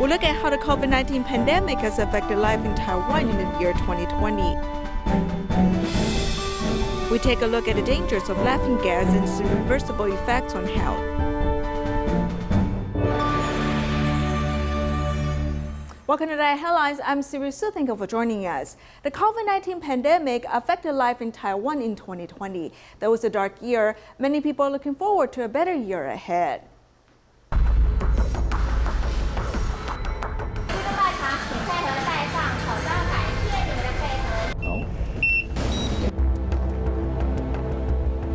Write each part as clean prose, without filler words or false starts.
We'll look at how the COVID-19 pandemic has affected life in Taiwan in the year 2020. We take a look at the dangers of laughing gas and its irreversible effects on health. Welcome to DaAi Headlines. I'm Siri Su. Thank you for joining us. The COVID-19 pandemic affected life in Taiwan in 2020. That was a dark year. Many people are looking forward to a better year ahead.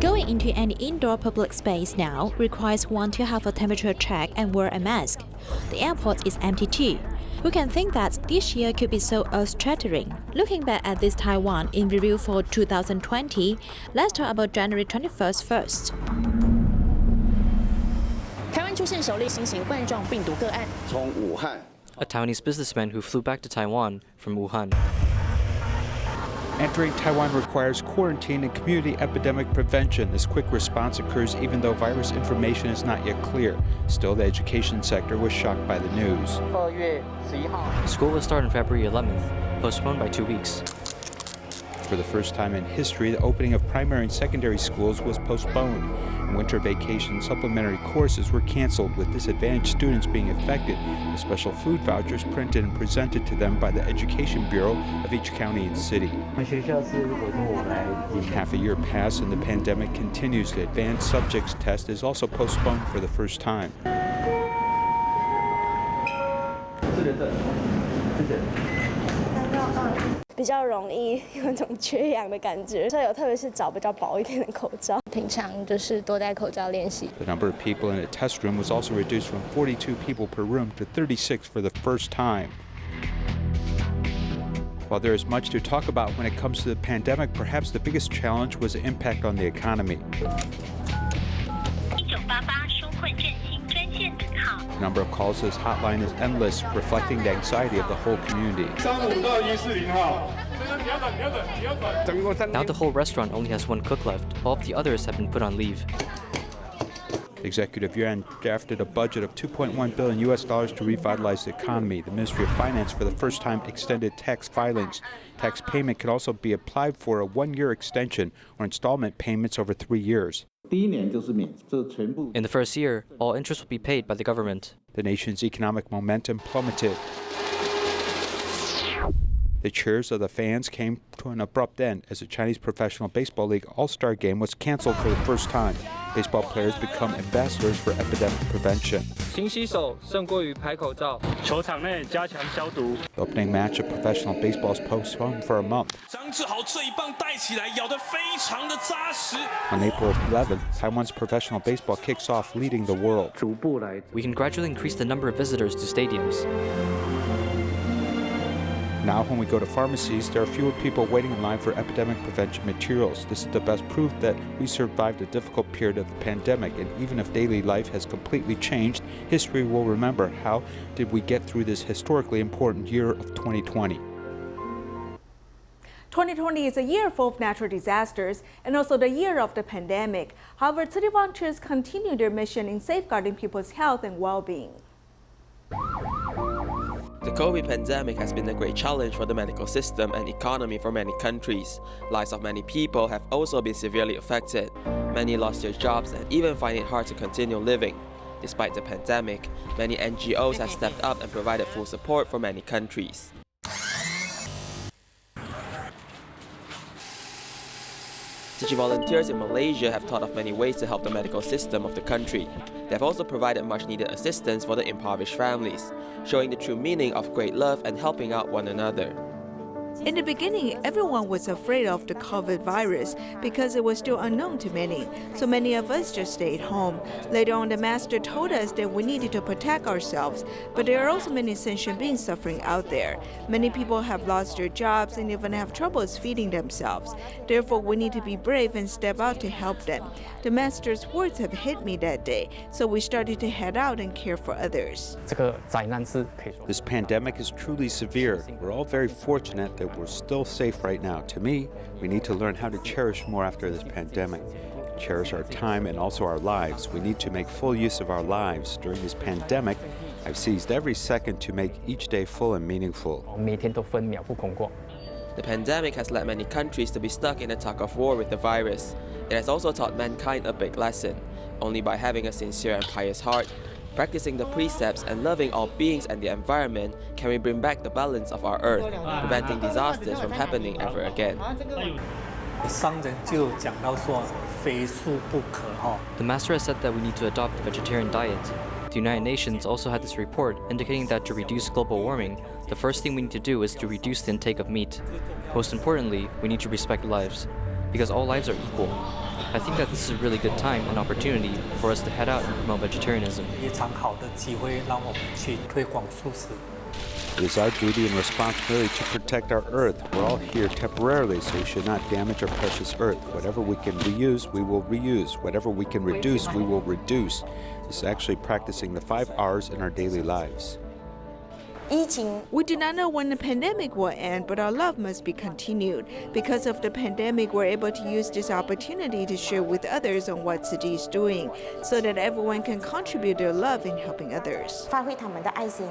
Going into any indoor public space now requires one to have a temperature check and wear a mask. The airport is empty too. We can think that this year could be so earth-shattering. Looking back at this Taiwan in review for 2020, let's talk about January 21st first. 台湾出现首例新型冠状病毒个案。 A Taiwanese businessman who flew back to Taiwan from Wuhan. Entering Taiwan requires quarantine and community epidemic prevention. This quick response occurs even though virus information is not yet clear. Still, the education sector was shocked by the news. School will start on February 11th, postponed by 2 weeks. For the first time in history, the opening of primary and secondary schools was postponed. And winter vacation supplementary courses were canceled, with disadvantaged students being affected, with special food vouchers printed and presented to them by the Education Bureau of each county and city. Half a year passed and the pandemic continues. The advanced subjects test is also postponed for the first time. 比较容易有一种缺氧的感觉，所以我特别是找比较薄一点的口罩。平常就是多戴口罩练习。 The number of people in a test room was also reduced from 42 people per room to 36 for the first time. While there is much to talk about when it comes to the pandemic, perhaps the biggest challenge was the impact on the economy. The number of calls to this hotline is endless, reflecting the anxiety of the whole community. Now the whole restaurant only has one cook left. All of the others have been put on leave. Executive Yuan drafted a budget of $2.1 billion to revitalize the economy. The Ministry of Finance for the first time extended tax filings. Tax payment can also be applied for a one-year extension or installment payments over 3 years. In the first year, all interest will be paid by the government. The nation's economic momentum plummeted. The cheers of the fans came to an abrupt end as the Chinese Professional Baseball League All-Star Game was canceled for the first time. Baseball players become ambassadors for epidemic prevention. The opening match of professional baseball is postponed for a month. On April 11th, Taiwan's professional baseball kicks off, leading the world. We can gradually increase the number of visitors to stadiums. Now, when we go to pharmacies, there are fewer people waiting in line for epidemic prevention materials. This is the best proof that we survived a difficult period of the pandemic, and even if daily life has completely changed, history will remember how did we get through this historically important year of 2020. 2020 is a year full of natural disasters and also the year of the pandemic. However, city volunteers continue their mission in safeguarding people's health and well-being. The COVID pandemic has been a great challenge for the medical system and economy for many countries. Lives of many people have also been severely affected. Many lost their jobs and even find it hard to continue living. Despite the pandemic, many NGOs have stepped up and provided full support for many countries. Tzu Chi volunteers in Malaysia have thought of many ways to help the medical system of the country. They have also provided much-needed assistance for the impoverished families, showing the true meaning of great love and helping out one another. In the beginning, everyone was afraid of the COVID virus because it was still unknown to many, so many of us just stayed home. Later on, the master told us that we needed to protect ourselves, but there are also many sentient beings suffering out there. Many people have lost their jobs and even have troubles feeding themselves. Therefore, we need to be brave and step out to help them. The master's words have hit me that day, so we started to head out and care for others. This pandemic is truly severe. We're all very fortunate that we're still safe right now. To me, we need to learn how to cherish more after this pandemic. cherish our time and also our lives. We need to make full use of our lives. During this pandemic, I've seized every second to make each day full and meaningful. 每天都分秒不空过。 The pandemic has led many countries to be stuck in a tug of war with the virus. It has also taught mankind a big lesson. Only by having a sincere and pious heart, practicing the precepts and loving all beings and the environment can we bring back the balance of our earth, preventing disasters from happening ever again. 商人就讲到说非素不可哈。 The master has said that we need to adopt the vegetarian diet. The United Nations also had this report indicating that to reduce global warming, the first thing we need to do is to reduce the intake of meat. Most importantly, we need to respect lives, because all lives are equal. I think that this is a really good time and opportunity for us to head out and promote vegetarianism. 非常好的机会让我们去推广素食。 It is our duty and responsibility to protect our earth. We're all here temporarily, so we should not damage our precious earth. Whatever we can reuse, we will reuse. Whatever we can reduce, we will reduce. This is actually practicing the 5 R's in our daily lives. We do not know when the pandemic will end, but our love must be continued. Because of the pandemic, we're able to use this opportunity to share with others on what Tzu Chi is doing, so that everyone can contribute their love in helping others. 发挥他们的爱心。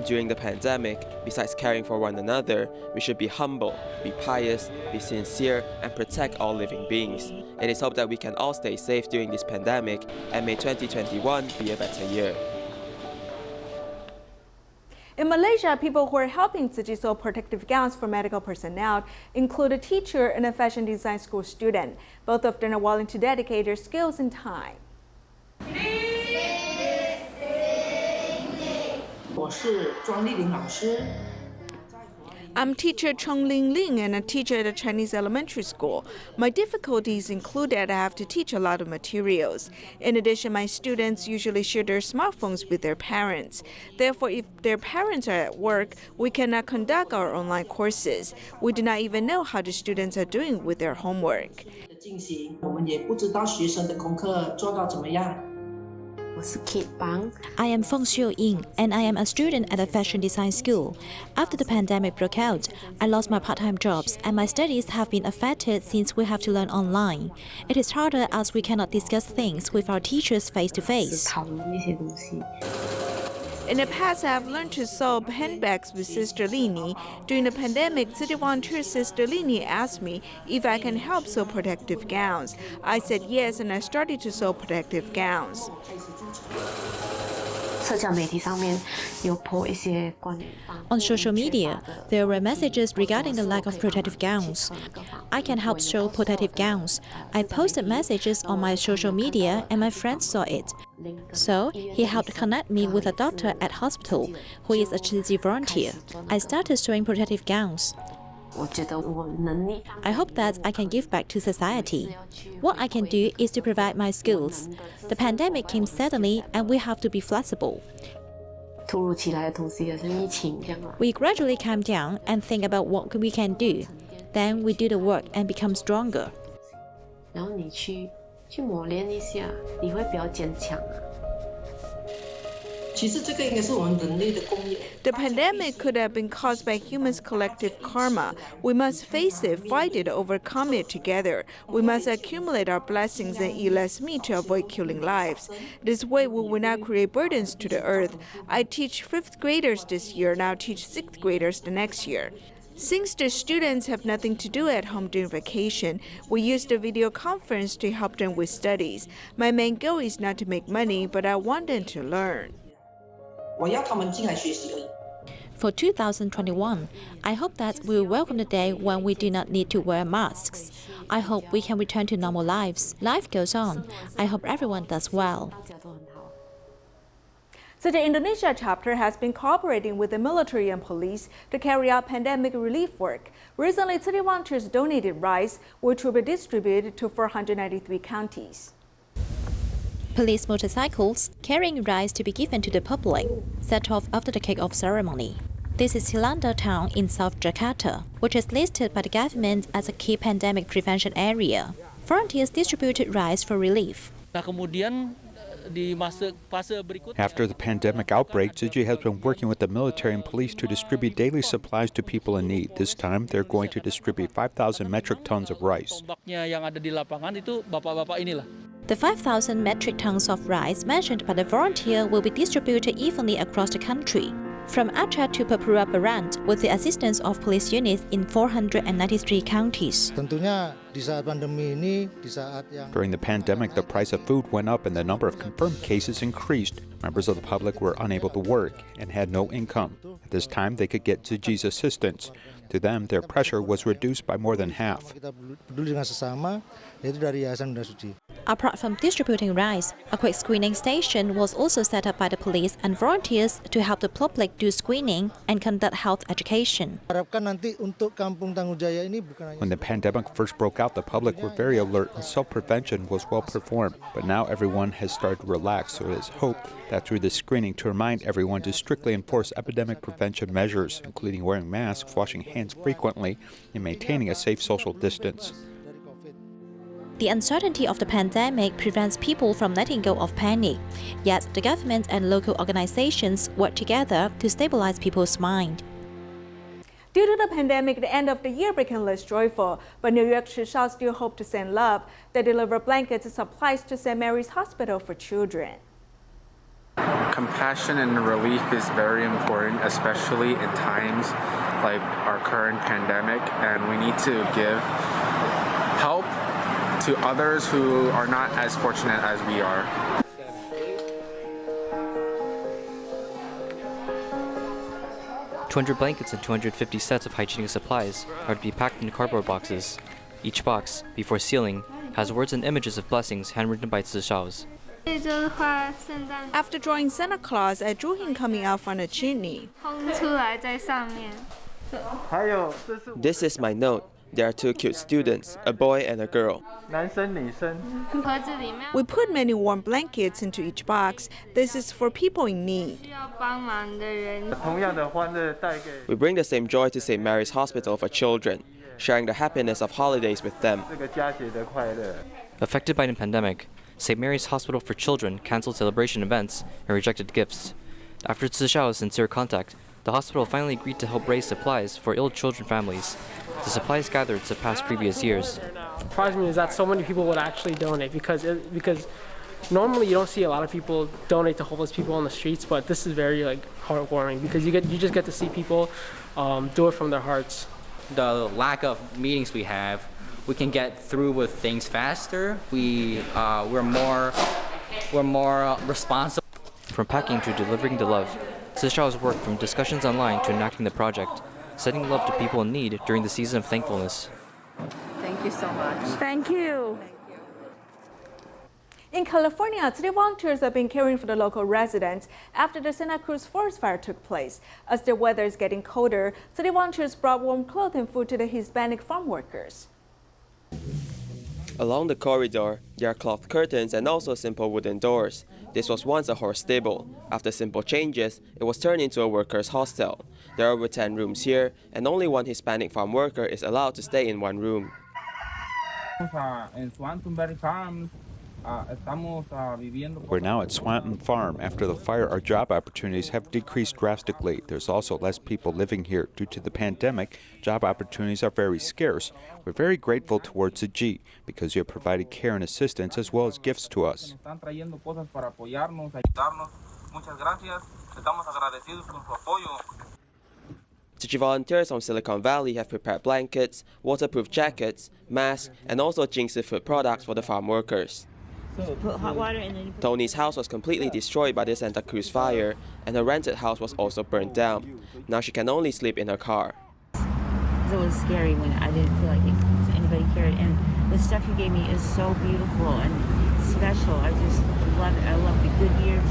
During the pandemic, besides caring for one another, we should be humble, be pious, be sincere, and protect all living beings. It is hoped that we can all stay safe during this pandemic, and may 2021 be a better year. In Malaysia, people who are helping Tzu Chi sew protective gowns for medical personnel include a teacher and a fashion design school student. Both of them are willing to dedicate their skills and time. 我是庄丽玲老师。 I'm teacher Chong Ling Ling and a teacher at a Chinese elementary school. My difficulties include that I have to teach a lot of materials. In addition, my students usually share their smartphones with their parents. Therefore, if their parents are at work, we cannot conduct our online courses. We do not even know how the students are doing with their homework. 进行，我们也不知道学生的功课做到怎么样。 I am Feng Xiu Ying, and I am a student at a fashion design school. After the pandemic broke out, I lost my part-time jobs, and my studies have been affected since we have to learn online. It is harder as we cannot discuss things with our teachers face-to-face. In the past, I have learned to sew handbags with Sister Lini. During the pandemic, city volunteer Sister Lini asked me if I can help sew protective gowns. I said yes, and I started to sew protective gowns. On social media, there were messages regarding the lack of protective gowns. I can help sew protective gowns. I posted messages on my social media and my friends saw it. So, he helped connect me with a doctor at hospital who is a Tzu Chi volunteer. I started sewing protective gowns. I hope that I can give back to society. What I can do is to provide my skills. The pandemic came suddenly and we have to be flexible. We gradually calm down and think about what we can do. Then we do the work and become stronger. The pandemic could have been caused by humans' collective karma. We must face it, fight it, overcome it together. We must accumulate our blessings and eat less meat to avoid killing lives. This way, we will not create burdens to the earth. I teach 5th graders this year, and I'll teach 6th graders the next year. Since the students have nothing to do at home during vacation, we use the video conference to help them with studies. My main goal is not to make money, but I want them to learn. For 2021, I hope that we will welcome the day when we do not need to wear masks. I hope we can return to normal lives. Life goes on. I hope everyone does well. So the Indonesia chapter has been cooperating with the military and police to carry out pandemic relief work. Recently, city volunteers donated rice, which will be distributed to 493 counties. Police motorcycles carrying rice to be given to the public set off after the kick-off ceremony. This is Hilanda town in South Jakarta, which is listed by the government as a key pandemic prevention area. Volunteers distributed rice for relief. Nah, kemudian After the pandemic outbreak, Tzu Chi has been working with the military and police to distribute daily supplies to people in need. This time, they're going to distribute 5,000 metric tons of rice. The 5,000 metric tons of rice mentioned by the volunteer will be distributed evenly across the country, from Aceh to Papua Barat, with the assistance of police units in 493 counties. During the pandemic, the price of food went up and the number of confirmed cases increased. Members of the public were unable to work and had no income. At this time, they could get Tzu Chi's assistance. To them, their pressure was reduced by more than half. Apart from distributing rice, a quick screening station was also set up by the police and volunteers to help the public do screening and conduct health education. When the pandemic first broke out, the public were very alert and self-prevention was well performed. But now everyone has started to relax, so it is hoped that through this screening to remind everyone to strictly enforce epidemic prevention measures, including wearing masks, washing hands frequently, and maintaining a safe social distance. The uncertainty of the pandemic prevents people from letting go of panic. Yet, the government and local organizations work together to stabilize people's mind. Due to the pandemic, the end of the year became less joyful, but New York Shishao still hope to send love. They deliver blankets and supplies to St. Mary's Hospital for Children. Compassion and relief is very important, especially in times like our current pandemic, and we need to give help to others who are not as fortunate as we are. "200 blankets and 250 sets of hygienic supplies are to be packed in cardboard boxes. Each box, before sealing, has words and images of blessings handwritten by Tzu Shaos. After drawing Santa Claus, I drew him coming out from a chimney. This is my note. There are two cute students, a boy and a girl. We put many warm blankets into each box. This is for people in need. We bring the same joy to St. Mary's Hospital for Children, sharing the happiness of holidays with them. Affected by the pandemic, St. Mary's Hospital for Children canceled celebration events and rejected gifts. After Tzu Shao's sincere contact, the hospital finally agreed to help raise supplies for ill children families. The supplies gathered surpassed previous years. What surprised me is that so many people would actually donate because normally you don't see a lot of people donate to homeless people on the streets, but this is very heartwarming because you just get to see people do it from their hearts. The lack of meetings we have, we can get through with things faster. We're more responsible. From packing to delivering the love, Tzu Shao's worked from discussions online to enacting the project, sending love to people in need during the season of thankfulness. Thank you so much. Thank you. In California, city volunteers have been caring for the local residents after the Santa Cruz forest fire took place. As the weather is getting colder, city volunteers brought warm clothes and food to the Hispanic farm workers. Along the corridor, there are cloth curtains and also simple wooden doors. This was once a horse stable. After simple changes, it was turned into a workers' hostel. There are over 10 rooms here, and only one Hispanic farm worker is allowed to stay in one room. We're now at Swanton Farm. After the fire, our job opportunities have decreased drastically. There's also less people living here. Due to the pandemic, job opportunities are very scarce. We're very grateful towards Tzu Chi because you have provided care and assistance as well as gifts to us. Tzu Chi volunteers from Silicon Valley have prepared blankets, waterproof jackets, masks, and also Jingsi food products for the farm workers. Put hot water and then you put... Tony's house was completely destroyed by the Santa Cruz fire, and her rented house was also burned down. Now she can only sleep in her car. It was scary when I didn't feel like anybody cared, and the stuff you gave me is so beautiful and special. I just love it. I love the Goodyear.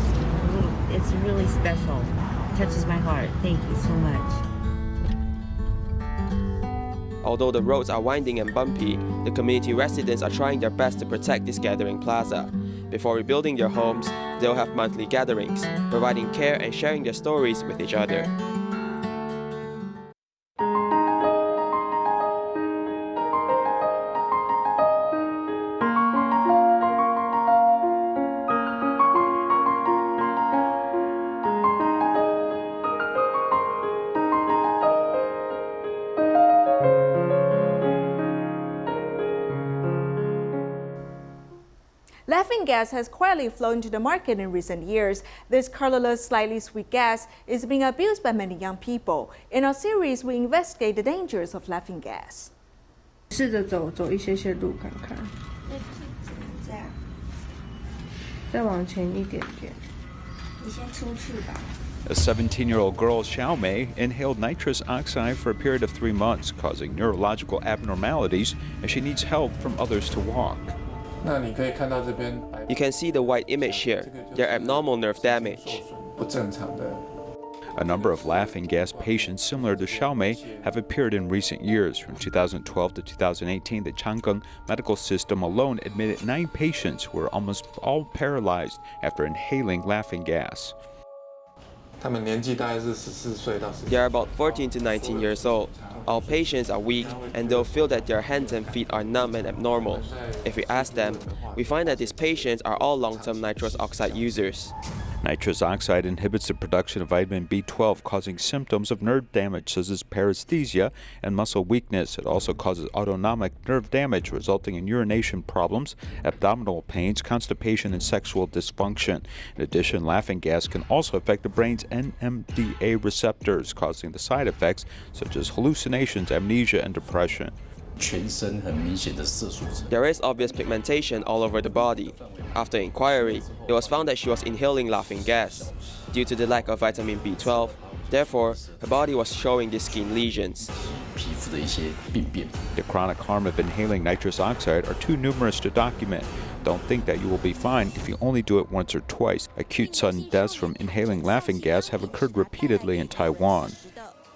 It's really special. It touches my heart. Thank you so much. Although the roads are winding and bumpy, the community residents are trying their best to protect this gathering plaza. Before rebuilding their homes, they'll have monthly gatherings, providing care and sharing their stories with each other. laughing gas has quietly flown to the market in recent years. This colorless, slightly sweet gas is being abused by many young people. In our series, we investigate the dangers of laughing gas. 试着走一些路看看，再往前一点点。你先出去吧。A 17-year-old girl, Xiaomei, inhaled nitrous oxide for a period of 3 months, causing neurological abnormalities, and she needs help from others to walk. You can see the white image here. They're abnormal nerve damage. A number of laughing gas patients similar to Xiaomei have appeared in recent years. From 2012 to 2018, the Chang'an medical system alone admitted 9 patients who were almost all paralyzed after inhaling laughing gas. They are about 14 to 19 years old. All patients are weak and they'll feel that their hands and feet are numb and abnormal. If we ask them, we find that these patients are all long-term nitrous oxide users. Nitrous oxide inhibits the production of vitamin B12, causing symptoms of nerve damage such as paresthesia and muscle weakness. It also causes autonomic nerve damage, resulting in urination problems, abdominal pains, constipation, and sexual dysfunction. In addition, laughing gas can also affect the brain's NMDA receptors, causing the side effects such as hallucinations, amnesia, and depression. There is obvious pigmentation all over the body. After inquiry, it was found that she was inhaling laughing gas. Due to the lack of vitamin B12, therefore, her body was showing these skin lesions. The chronic harm of inhaling nitrous oxide are too numerous to document. Don't think that you will be fine if you only do it once or twice. Acute sudden deaths from inhaling laughing gas have occurred repeatedly in Taiwan.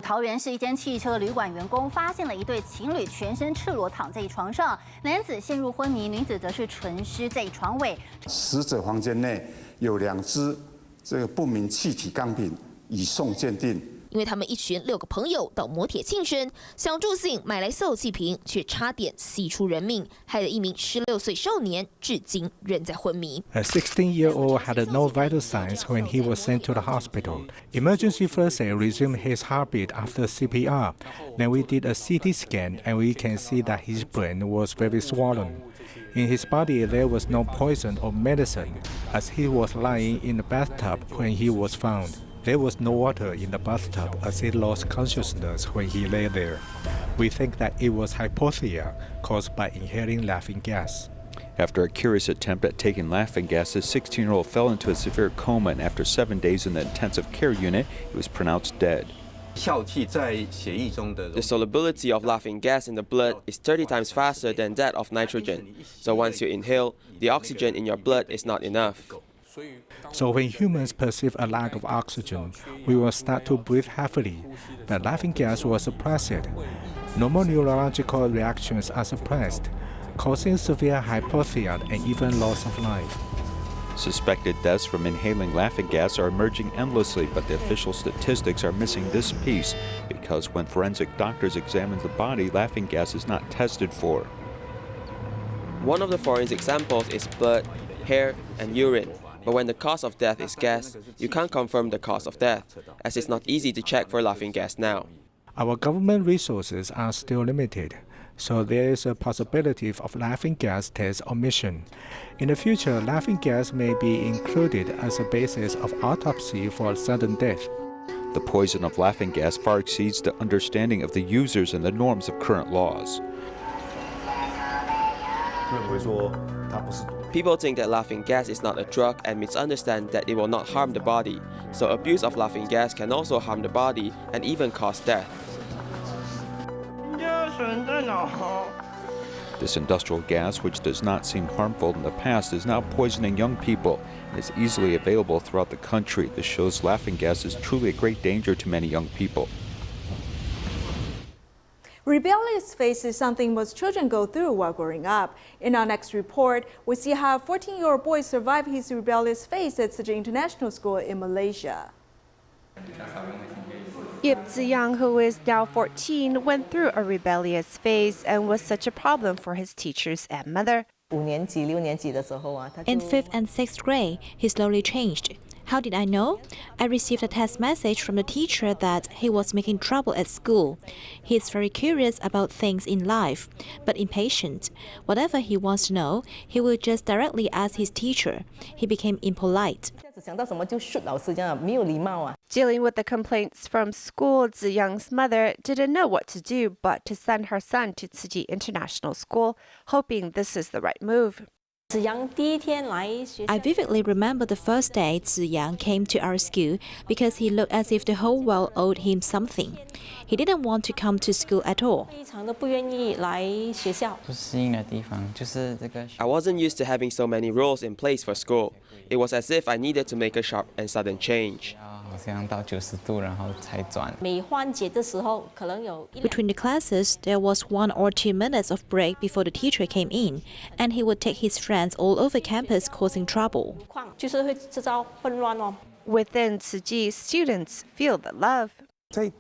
桃园市一间汽车旅馆员工发现了一对情侣全身赤裸躺在床上，男子陷入昏迷，女子则是纯尸在床尾。死者房间内有2支不明气体钢瓶，已送鉴定。 因为他们一群6个朋友到摩铁庆生，想助兴买来笑气瓶，却差点吸出人命，害得一名16岁少年至今仍在昏迷。A 16-year-old had no vital signs when he was sent to the hospital. Emergency first aid resumed his heartbeat after CPR. Then we did a CT scan, and we can see that his brain was very swollen. In his body, there was no poison or medicine, as he was lying in the bathtub when he was found. There was no water in the bathtub as he lost consciousness when he lay there. We think that it was hypoxia caused by inhaling laughing gas. After a curious attempt at taking laughing gas, the 16-year-old fell into a severe coma, and after 7 days in the intensive care unit, he was pronounced dead. The solubility of laughing gas in the blood is 30 times faster than that of nitrogen. So once you inhale, the oxygen in your blood is not enough. So when humans perceive a lack of oxygen, we will start to breathe heavily, but laughing gas will suppress it. Normal neurological reactions are suppressed, causing severe hypoxia and even loss of life. Suspected deaths from inhaling laughing gas are emerging endlessly, but the official statistics are missing this piece because when forensic doctors examine the body, laughing gas is not tested for. One of the forensic samples is blood, hair, and urine. But when the cause of death is gas, you can't confirm the cause of death, as it's not easy to check for laughing gas now. Our government resources are still limited, so there is a possibility of laughing gas test omission. In the future, laughing gas may be included as a basis of autopsy for sudden death. The poison of laughing gas far exceeds the understanding of the users and the norms of current laws. People think that laughing gas is not a drug and misunderstand that it will not harm the body. So abuse of laughing gas can also harm the body and even cause death. This industrial gas, which does not seem harmful in the past, is now poisoning young people and is easily available throughout the country. This shows laughing gas is truly a great danger to many young people. Rebellious phase is something most children go through while growing up. In our next report, we see how a 14-year-old boy survived his rebellious phase at Tzu Chi International School in Malaysia. Yip Ziyang, who is now 14, went through a rebellious phase and was such a problem for his teachers and mother. In 5th and 6th grade, he slowly changed. How did I know? I received a text message from the teacher that he was making trouble at school. He is very curious about things in life, but impatient. Whatever he wants to know, he will just directly ask his teacher. He became impolite. Dealing with the complaints from school, Tzu Yang's mother didn't know what to do but to send her son to Tzu Chi International School, hoping this is the right move. I vividly remember the first day Tzu Yang came to our school because he looked as if the whole world owed him something. He didn't want to come to school at all. I wasn't used to having so many rules in place for school. It was as if I needed to make a sharp and sudden change. Between the classes, there was 1 or 2 minutes of break before the teacher came in, and he would take his friends all over campus causing trouble. Within Tzu Chi, students feel the love. The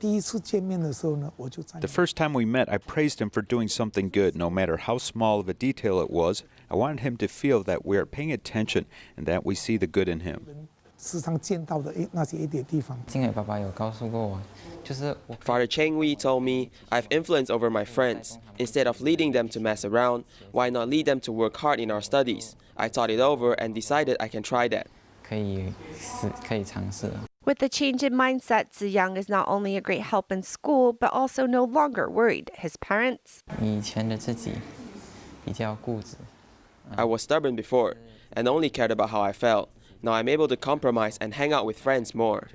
first time we met, I praised him for doing something good, no matter how small of a detail it was. I wanted him to feel that we are paying attention and that we see the good in him. Father Cheng Wei told me, I have influence over my friends. Instead of leading them to mess around, why not lead them to work hard in our studies? I thought it over and decided I can try that. With the change in mindset, Tzu Yang is not only a great help in school, but also no longer worried. His parents. I was stubborn before and only cared about how I felt. Now I'm able to compromise and hang out with friends more.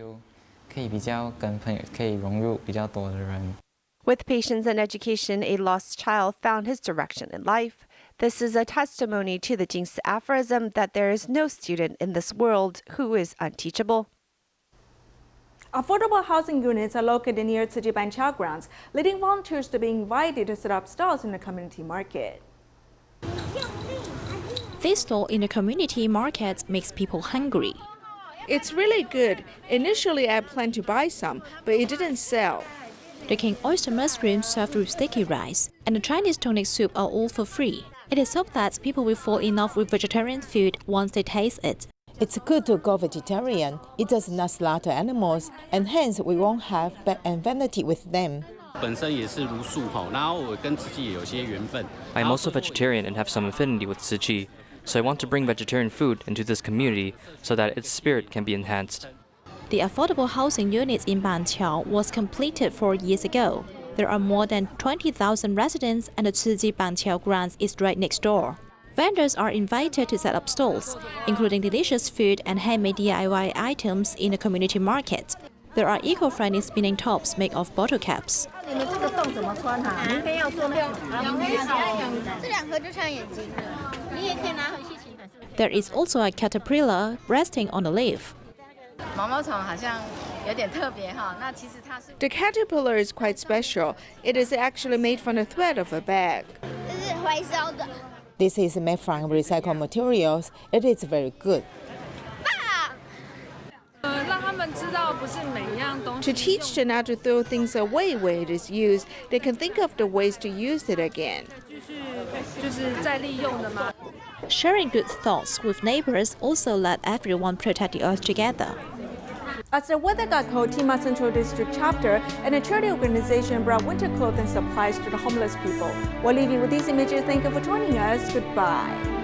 With patience and education, a lost child found his direction in life. This is a testimony to the Jingsi aphorism that there is no student in this world who is unteachable. Affordable housing units are located near Tzu Chi Banqiao grounds, leading volunteers to be invited to set up stalls in the community market. This stall in the community market makes people hungry. It's really good. Initially, I planned to buy some, but it didn't sell. The king oyster mushrooms served with sticky rice and the Chinese tonic soup are all for free. It is hoped that people will fall in love with vegetarian food once they taste it. It's good to go vegetarian. It does not slaughter animals, and hence we won't have bad enmity with them. I am also vegetarian and have some affinity with Tzu Chi, so I want to bring vegetarian food into this community so that its spirit can be enhanced. The affordable housing units in Banqiao was completed 4 years ago. There are more than 20,000 residents and the Tzu Chi Banqiao grounds is right next door. Vendors are invited to set up stalls, including delicious food and handmade DIY items in the community market. There are eco-friendly spinning tops made of bottle caps. There is also a caterpillar resting on a leaf. The caterpillar is quite special. It is actually made from the thread of a bag. This is made from recycled materials. It is very good. To teach them not to throw things away when it is used, they can think of the ways to use it again. Sharing good thoughts with neighbors also let everyone protect the earth together. As the Weather Got Cold Tima Central District chapter and a charity organization brought winter clothing supplies to the homeless people. We'll leave you with these images. Thank you for joining us. Goodbye.